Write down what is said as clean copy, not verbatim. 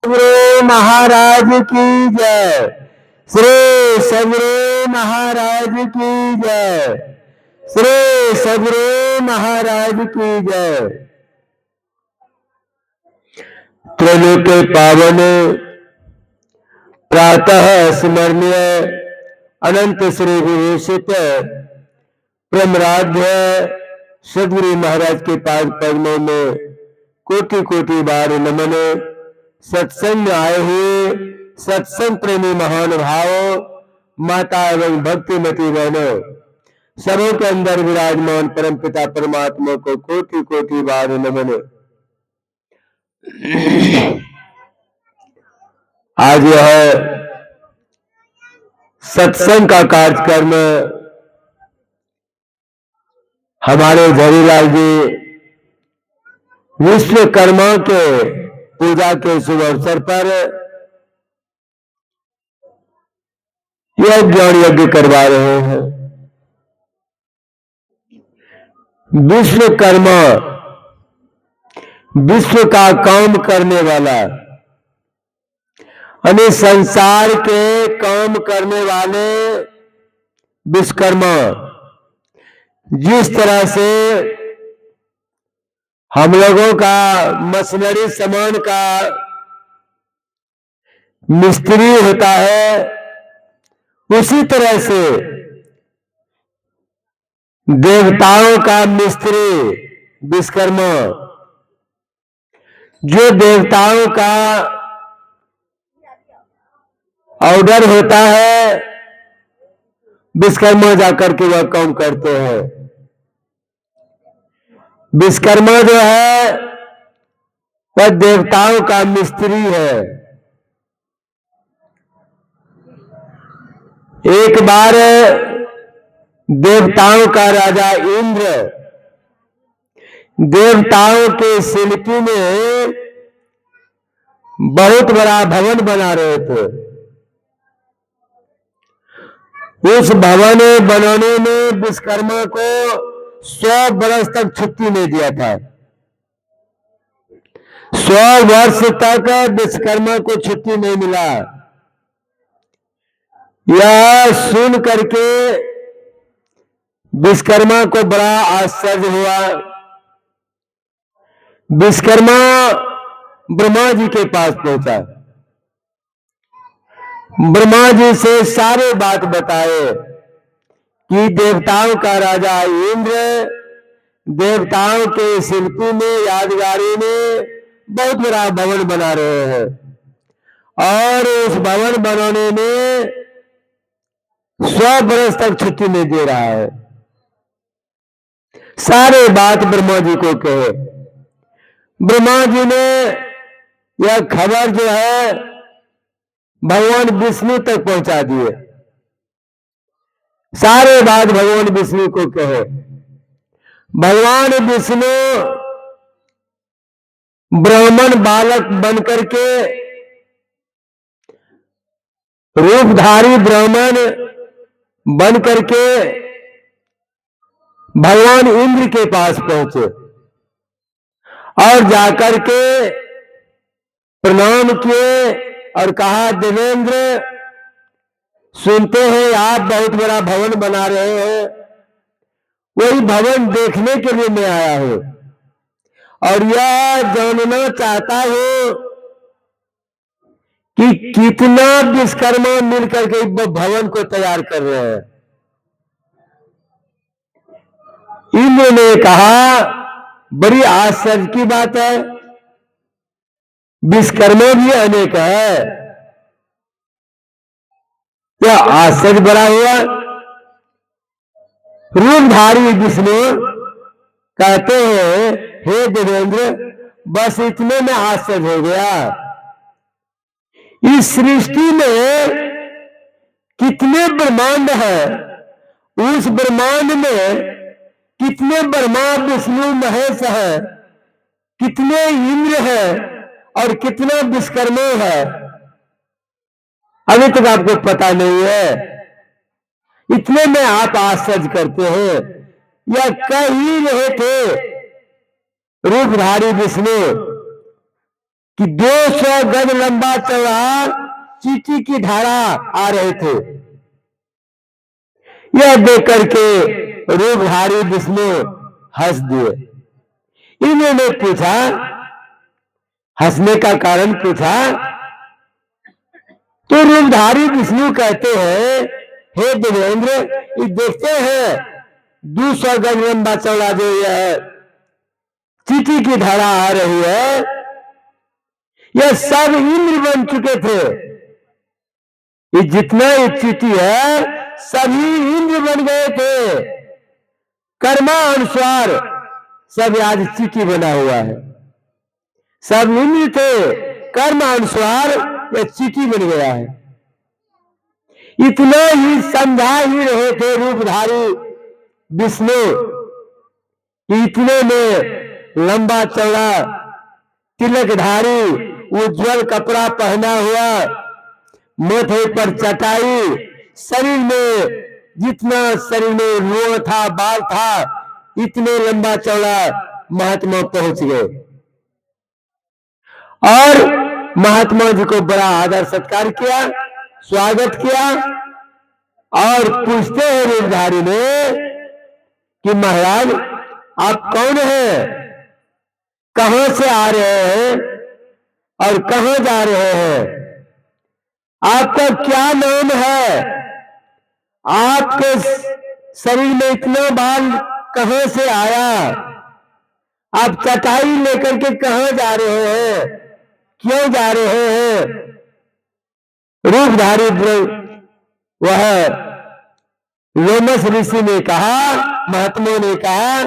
सदगुरु महाराज की जय। श्री सदगुरु महाराज की जय। श्री सदगुरु महाराज की जय। त्रैलोक पावन प्रातः स्मरणीय अनंत श्री विभूषित प्रमराध्य सदगुरु महाराज के पाद पद्मों में कोटि कोटि बार नमन। सत्संग आए हुए सत्संग प्रेमी महान भाव, माता एवं भक्तिमती बहनों, सबों के अंदर विराजमान परम पिता परमात्मा को कोटि कोटि बार नमन। आज यह सत्संग का कार्यक्रम हमारे झरीलाल जी विश्वकर्मा के पूजा के शुभ अवसर पर यह ज्ञान यज्ञ करवा रहे हैं। विश्वकर्मा विश्व का काम करने वाला, यानी संसार के काम करने वाले विश्वकर्मा, जिस तरह से हम लोगों का मशीनरी सामान का मिस्त्री होता है, उसी तरह से देवताओं का मिस्त्री विश्वकर्मा, जो देवताओं का ऑर्डर होता है, विश्वकर्मा जाकर के वह काम करते हैं। विश्वकर्मा जो है वह देवताओं का मिस्त्री है। एक बार देवताओं का राजा इंद्र देवताओं के शिल्पी में बहुत बड़ा भवन बना रहे थे। उस भवन बनाने में विश्वकर्मा को 100 वर्ष तक छुट्टी नहीं दिया था। 100 वर्ष तक विश्वकर्मा को छुट्टी नहीं मिला। यह सुन करके विश्वकर्मा को बड़ा आश्चर्य हुआ। विश्वकर्मा ब्रह्मा जी के पास पहुंचा। ब्रह्मा जी से सारे बात बताए कि देवताओं का राजा इंद्र देवताओं के शिल्पी में, यादगारी में बहुत बड़ा भवन बना रहे हैं और उस भवन बनाने में 100 वर्ष तक छुट्टी नहीं दे रहा है। सारे बात ब्रह्मा जी को कहे। ब्रह्मा जी ने यह खबर जो है भगवान विष्णु तक पहुंचा दिए। सारे बात भगवान विष्णु को कहे। भगवान विष्णु ब्राह्मण बालक बनकर के, रूपधारी ब्राह्मण बन करके भगवान इंद्र के पास पहुंचे और जाकर के प्रणाम किए और कहा, देवेंद्र, सुनते हैं आप बहुत बड़ा भवन बना रहे हैं, वही भवन देखने के लिए मैं आया हूं और यह जानना चाहता हूं कि कितना विश्वकर्मा मिलकर के भवन को तैयार कर रहे हैं। इंद्र ने कहा, बड़ी आश्चर्य की बात है, विश्वकर्मा भी अनेक है। यह आश्चर्य बड़ा हुआ। रूपधारी विष्णु कहते हैं, हे देवेंद्र, बस इतने में आश्चर्य हो गया। इस सृष्टि में कितने ब्रह्मांड है, उस ब्रह्मांड में कितने ब्रह्मा विष्णु महेश है, कितने इंद्र है और कितना विश्वकर्मा है, अभी तक आपको पता नहीं है। इतने में आप आश्चर्य करते हैं। यह कह ही रहे थे रूपधारी विष्णु कि 200 गज लंबा चौड़ा चींटी की धारा आ रहे थे। यह देख करके रूपधारी विष्णु हंस दिए। इन्होंने पूछा, हंसने का कारण पूछा, तो रूपधारी विष्णु कहते हैं, हे देवेंद्र, ये देखते हैं 200 गज लंबा चौड़ा जो यह चींटी की धारा आ रही है, यह सब इंद्र बन चुके थे। ये जितना ये चींटी है सभी इंद्र बन गए थे। कर्मा अनुसार सब आज चींटी बना हुआ है। सब इंद्र थे, कर्म अनुसार यह चींटी बन गया है। इतने ही समझा ही रहे थे रूपधारी विष्णु, इतने में लंबा चौड़ा तिलकधारी उज्जवल कपड़ा पहना हुआ, माथे पर चटाई, शरीर में जितना शरीर में रोआ था, बाल था, इतने लंबा चौड़ा महात्मा पहुंच गए और महात्मा जी को बड़ा आदर सत्कार किया, स्वागत किया और पूछते हैं रूपधारी ने कि महाराज आप कौन हैं, कहां से आ रहे हैं और कहां जा रहे हैं, आपका क्या नाम है, आपके शरीर में इतना बाल कहां से आया, आप चटाई लेकर के कहां जा रहे हैं, क्यों जा रहे हैं। रूपधारी वह लोमस ऋषि ने कहा, महात्मा ने कहा,